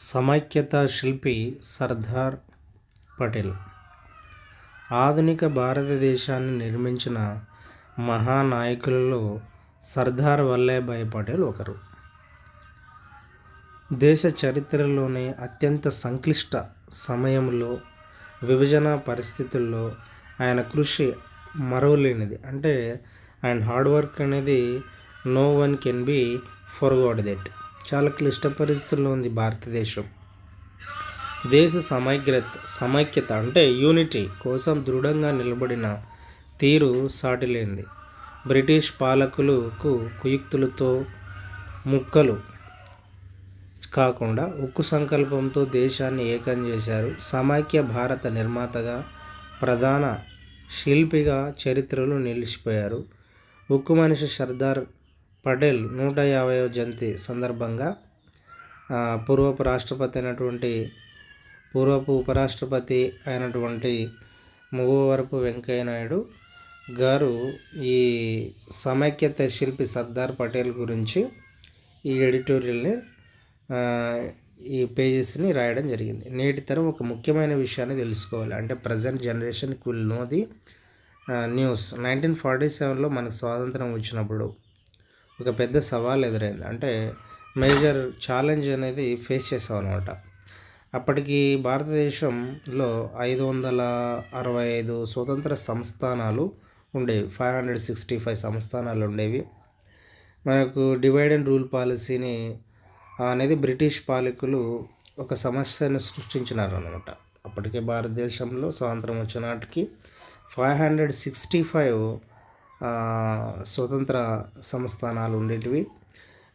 సమైక్యతా శిల్పి సర్దార్ పటేల్ ఆధునిక భారతదేశాన్ని నిర్మించిన మహానాయకులలో సర్దార్ వల్లభాయ్ పటేల్ ఒకరు. దేశ చరిత్రలోనే అత్యంత సంక్లిష్ట సమయంలో, విభజన పరిస్థితుల్లో ఆయన కృషి మరువలేనిది. అంటే ఆయన హార్డ్ వర్క్ అనేది no one can be forgot that. చాలా క్లిష్ట పరిస్థితుల్లో ఉంది భారతదేశం. దేశ సమైక్యత అంటే యూనిటీ కోసం దృఢంగా నిలబడిన తీరు సాటిలేనిది. బ్రిటిష్ పాలకులకు కుయుక్తులతో ముక్కలు కాకుండా ఉక్కు సంకల్పంతో దేశాన్ని ఏకం చేశారు. సమైక్య భారత నిర్మాతగా, ప్రధాన శిల్పిగా చరిత్రలో నిలిచిపోయారు. ఉక్కు మనిషి సర్దార్ పటేల్ 150వ జయంతి సందర్భంగా పూర్వపు ఉపరాష్ట్రపతి అయినటువంటి మువ్వవరపు వెంకయ్య నాయుడు గారు ఈ సమైక్యత శిల్పి సర్దార్ పటేల్ గురించి ఈ ఎడిటోరియల్ని ఈ పేజెస్ని రాయడం జరిగింది. నేటి తరం ఒక ముఖ్యమైన విషయాన్ని తెలుసుకోవాలి. అంటే ప్రజెంట్ జనరేషన్కి విల్ నో ది న్యూస్. 1947లో మనకు స్వాతంత్రం వచ్చినప్పుడు ఒక పెద్ద సవాల్ ఎదురైంది. అంటే మేజర్ ఛాలెంజ్ అనేది ఫేస్ చేసాం అనమాట. అప్పటికి భారతదేశంలో 565 స్వతంత్ర సంస్థానాలు ఉండేవి. 565 సంస్థానాలు ఉండేవి. మనకు డివైడ్ అండ్ రూల్ పాలసీని అనేది బ్రిటిష్ పాలకులు ఒక సమస్యను సృష్టించినారు అనమాట. అప్పటికే భారతదేశంలో స్వాతంత్రం వచ్చిన నాటికి 565 స్వతంత్ర సంస్థానాలు ఉండేటివి.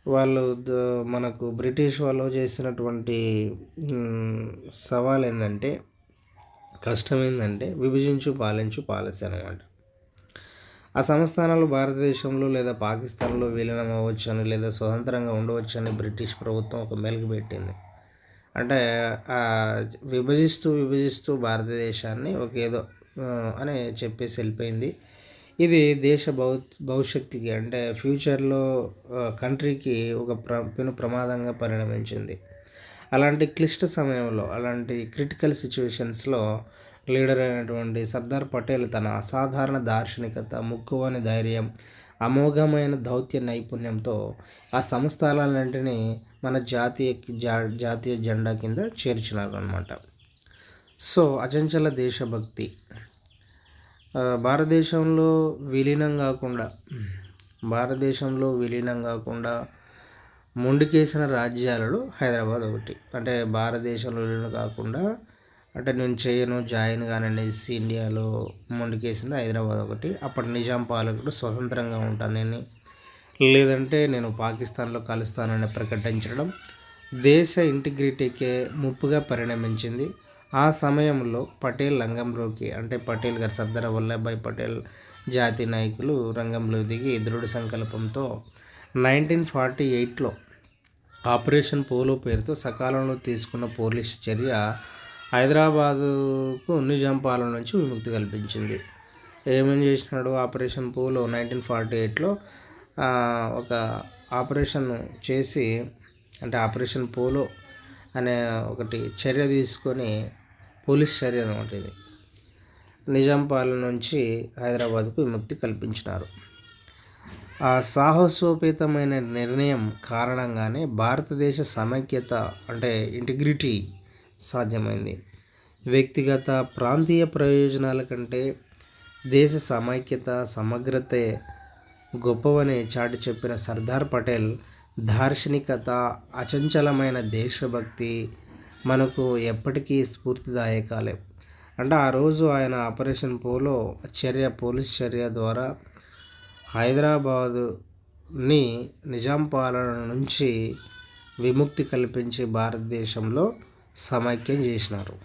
వాళ్ళు మనకు బ్రిటిష్ వాళ్ళు చేసినటువంటి సవాల్ ఏంటంటే, కష్టం ఏంటంటే విభజించు పాలించు పాలసీ అనమాట. ఆ సంస్థానాలు భారతదేశంలో లేదా పాకిస్తాన్లో విలీనం అవ్వచ్చని లేదా స్వతంత్రంగా ఉండవచ్చని బ్రిటిష్ ప్రభుత్వం ఒక మెలుగు పెట్టింది. అంటే విభజిస్తూ భారతదేశాన్ని ఒక ఏదో అని చెప్పేసి వెళ్ళిపోయింది. ఇది దేశ భవిష్యత్తుకి అంటే ఫ్యూచర్లో కంట్రీకి ఒక పెను ప్రమాదంగా పరిణమించింది. అలాంటి క్లిష్ట సమయంలో, అలాంటి క్రిటికల్ సిచ్యువేషన్స్లో లీడర్ అయినటువంటి సర్దార్ పటేల్ తన అసాధారణ దార్శనికత, ముక్కువని ధైర్యం, అమోఘమైన దౌత్య నైపుణ్యంతో ఆ సంస్థానాలన్నింటినీ మన జాతీయ జెండా కింద చేర్చినారు అన్నమాట. సో అచంచల దేశభక్తి, భారతదేశంలో విలీనం కాకుండా మొండికేసిన రాజ్యాలలో హైదరాబాద్ ఒకటి. అంటే భారతదేశంలో విలీనం కాకుండా, అంటే నేను చేయను జాయిన్ కాననేసి ఇండియాలో మొండికేసింది హైదరాబాద్ ఒకటి. అప్పటి నిజాం పాలకుడు స్వతంత్రంగా ఉంటానని, లేదంటే నేను పాకిస్తాన్లో కలుస్తానని ప్రకటించడం దేశ ఇంటిగ్రిటీకే ముప్పుగా పరిణమించింది. ఆ సమయంలో పటేల్ రంగంలోకి, అంటే పటేల్ గారు సర్దార్ వల్లభాయ్ పటేల్ జాతీయ నాయకులు రంగంలో దిగి దృఢ సంకల్పంతో 1948లో ఆపరేషన్ పోలో పేరుతో సకాలంలో తీసుకున్న పోలీస్ చర్య హైదరాబాదుకు నిజాం పాలన నుంచి విముక్తి కల్పించింది. ఏమేం చేసినాడు ఆపరేషన్ పోలో? 1948లో ఒక ఆపరేషన్ చేసి, అంటే ఆపరేషన్ పోలో అనే ఒకటి చర్య తీసుకొని, పోలీస్ చర్య అనమాట ఇది, నిజాం పాలన నుంచి హైదరాబాద్కు విముక్తి కల్పించినారు. ఆ సాహసోపేతమైన నిర్ణయం కారణంగానే భారతదేశ సమైక్యత అంటే ఇంటిగ్రిటీ సాధ్యమైంది. వ్యక్తిగత ప్రాంతీయ ప్రయోజనాల కంటే దేశ సమైక్యత, సమగ్రతే గొప్పవని చాటి చెప్పిన సర్దార్ పటేల్ దార్శనికత, అచంచలమైన దేశభక్తి మనకు ఎప్పటికీ స్ఫూర్తిదాయకాలే. అంటే ఆ రోజు ఆయన ఆపరేషన్ పోలో పోలీస్ చర్య ద్వారా హైదరాబాదుని నిజాం పాలన నుంచి విముక్తి కల్పించి భారతదేశంలో సమైక్యం చేసినారు.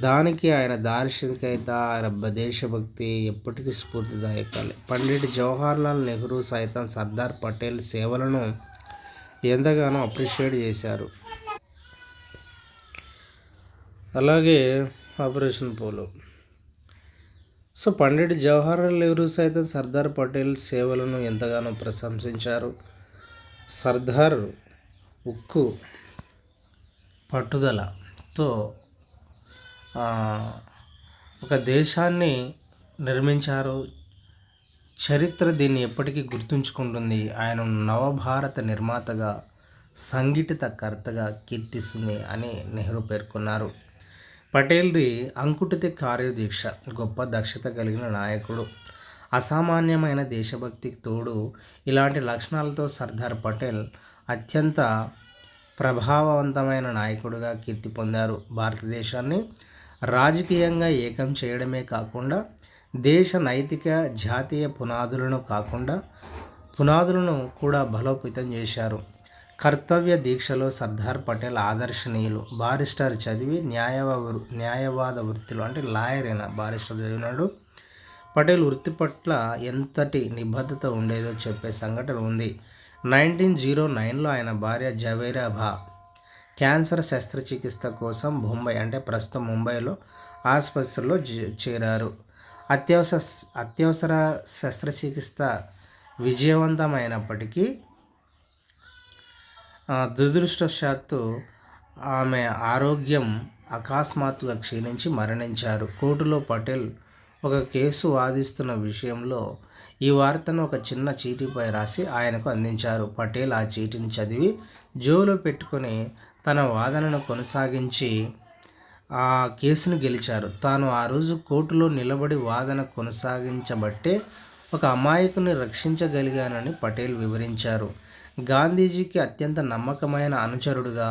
దానికి ఆయన దార్శనికత, ఆయన దేశభక్తి ఎప్పటికీ స్ఫూర్తిదాయకాలే. పండిట్ జవహర్లాల్ నెహ్రూ సైతం సర్దార్ పటేల్ సేవలను ఎంతగానో అప్రిషియేట్ చేశారు. అలాగే operation polo. So Pandit Jawaharlal Nehru సైతం సర్దార్ పటేల్ సేవలను ఎంతగానో ప్రశంసించారు. సర్దార్ ఉక్కు పట్టుదలతో ఒక దేశాన్ని నిర్మించారు. చరిత్ర దీన్ని ఎప్పటికీ గుర్తుంచుకుంటుంది. ఆయన నవభారత నిర్మాతగా, సంఘటితకర్తగా కీర్తిస్తుంది అని నెహ్రూ పేర్కొన్నారు. పటేల్ది అంకుఠిత కార్యదీక్ష, గొప్ప దక్షత కలిగిన నాయకుడు, అసామాన్యమైన దేశభక్తికి తోడు ఇలాంటి లక్షణాలతో సర్దార్ పటేల్ అత్యంత ప్రభావవంతమైన నాయకుడిగా కీర్తి పొందారు. భారతదేశాన్ని రాజకీయంగా ఏకం చేయడమే కాకుండా దేశ నైతిక జాతీయ పునాదులను కూడా బలోపేతం చేశారు. కర్తవ్య దీక్షలో సర్దార్ పటేల్ ఆదర్శనీయులు. బారిస్టర్ చదివి న్యాయవాద వృత్తిలో అంటే లాయర్ అయిన బారిస్టర్ చదివినాడు. పటేల్ వృత్తి పట్ల ఎంతటి నిబద్ధత ఉండేదో చెప్పే సంఘటన ఉంది. 1909లో ఆయన భార్య జవేరాబా క్యాన్సర్ శస్త్రచికిత్స కోసం ప్రస్తుతం ముంబైలో ఆసుపత్రిలో చేరారు. అత్యవసర శస్త్రచికిత్స విజయవంతమైనప్పటికీ దురదృష్టవశాత్తు ఆమె ఆరోగ్యం అకస్మాత్తుగా క్షీణించి మరణించారు. కోర్టులో పటేల్ ఒక కేసు వాదిస్తున్న విషయంలో ఈ వార్తను ఒక చిన్న చీటీపై రాసి ఆయనకు అందించారు. పటేల్ ఆ చీటీని చదివి జోలో పెట్టుకొని తన వాదనను కొనసాగించి ఆ కేసును గెలిచారు. తాను ఆ రోజు కోర్టులో నిలబడి వాదన కొనసాగించబట్టే ఒక అమాయకుని రక్షించగలిగానని పటేల్ వివరించారు. గాంధీజీకి అత్యంత నమ్మకమైన అనుచరుడుగా,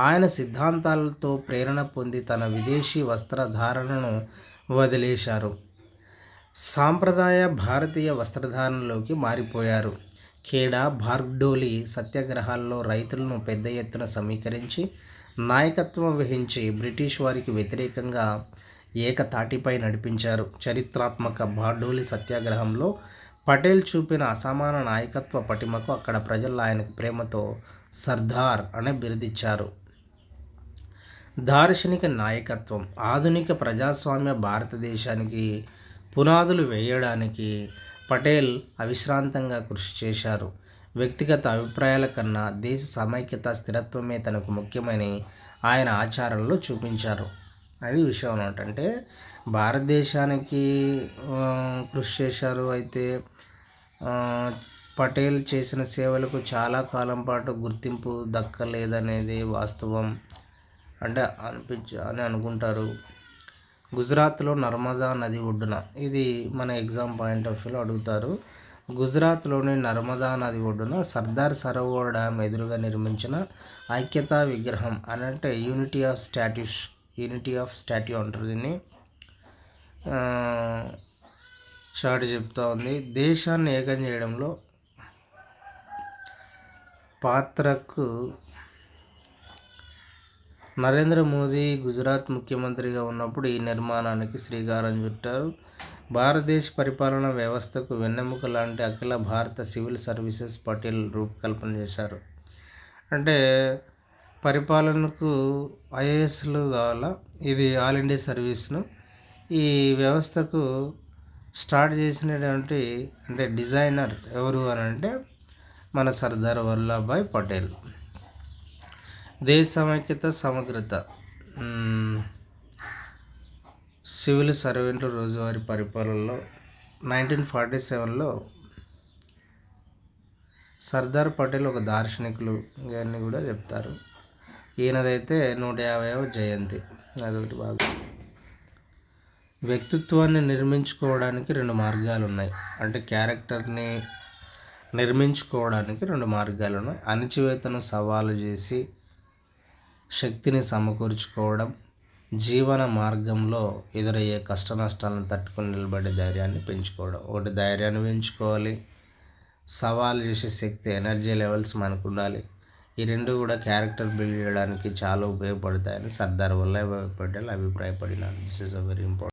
ఆయన సిద్ధాంతాలతో ప్రేరణ పొంది తన విదేశీ వస్త్రధారణను వదిలేశారు. సాంప్రదాయ భారతీయ వస్త్రధారణలోకి మారిపోయారు. ఖేడా, బార్డోలి సత్యాగ్రహాల్లో రైతులను పెద్ద ఎత్తున సమీకరించి నాయకత్వం వహించి బ్రిటిష్ వారికి వ్యతిరేకంగా ఏకతాటిపై నడిపించారు. చరిత్రాత్మక బార్డోలి సత్యాగ్రహంలో పటేల్ చూపిన అసమాన నాయకత్వ పటిమకు అక్కడ ప్రజలు ఆయనకు ప్రేమతో సర్దార్ అనే బిరుదిచ్చారు. దార్శనిక నాయకత్వం. ఆధునిక ప్రజాస్వామ్య భారతదేశానికి పునాదులు వేయడానికి పటేల్ అవిశ్రాంతంగా కృషి చేశారు. వ్యక్తిగత అభిప్రాయాల కన్నా దేశ సమైక్యత, స్థిరత్వమే తనకు ముఖ్యమని ఆయన ఆచారంలో చూపించారు. అది విషయం అన్నమాట. అంటే భారతదేశానికి కృషి చేశారు. అయితే పటేల్ చేసిన సేవలకు చాలా కాలం పాటు గుర్తింపు దక్కలేదనేది వాస్తవం అని అనుకుంటారు. గుజరాత్లో నర్మదా నది ఒడ్డున, ఇది మన ఎగ్జామ్ పాయింట్ ఆఫ్ వ్యూలో అడుగుతారు. గుజరాత్లోని నర్మదా నది ఒడ్డున సర్దార్ సరోవర్ డ్యామ్ ఎదురుగా నిర్మించిన ఐక్యతా విగ్రహం అంటే యూనిటీ ఆఫ్ స్టాట్యూ అంటారు దీన్ని. చాటి చెప్తా ఉంది. దేశాన్ని ఏకం చేయడంలో పాత్రకు నరేంద్ర మోదీ గుజరాత్ ముఖ్యమంత్రిగా ఉన్నప్పుడు ఈ నిర్మాణానికి శ్రీకారం చుట్టారు. భారతదేశ పరిపాలనా వ్యవస్థకు వెన్నెముక లాంటి అఖిల భారత సివిల్ సర్వీసెస్ పటేల్ రూపకల్పన చేశారు. అంటే పరిపాలనకు ఐఏఎస్లు కావాలా, ఇది ఆల్ ఇండియా సర్వీస్ను ఈ వ్యవస్థకు స్టార్ట్ చేసినటువంటి డిజైనర్ ఎవరు అని అంటే మన సర్దార్ వల్లభాయ్ పటేల్. దేశ సమైక్యత, సమగ్రత. సివిల్ సర్వెంట్లు రోజువారీ పరిపాలనలో 1947లో సర్దార్ పటేల్ ఒక దార్శనికులు అని కూడా చెప్తారు. ఈయనదైతే 150వ జయంతి. అదొకటి బాగా. వ్యక్తిత్వాన్ని నిర్మించుకోవడానికి 2 మార్గాలు ఉన్నాయి. అంటే క్యారెక్టర్ని నిర్మించుకోవడానికి 2 మార్గాలు ఉన్నాయి. అణచివేతను సవాలు చేసి శక్తిని సమకూర్చుకోవడం, జీవన మార్గంలో ఎదురయ్యే కష్ట నష్టాలను తట్టుకొని నిలబడే ధైర్యాన్ని పెంచుకోవడం. ఒకటి ధైర్యాన్ని పెంచుకోవాలి, సవాల్ చేసే శక్తి, ఎనర్జీ లెవెల్స్ మనకు ఉండాలి. ఈ 2 కూడా క్యారెక్టర్ బిల్డ్ చేయడానికి చాలా ఉపయోగపడతాయని సర్దార్ వల్లభాయ్ పటేల్ అభిప్రాయపడినారు. This is a very important.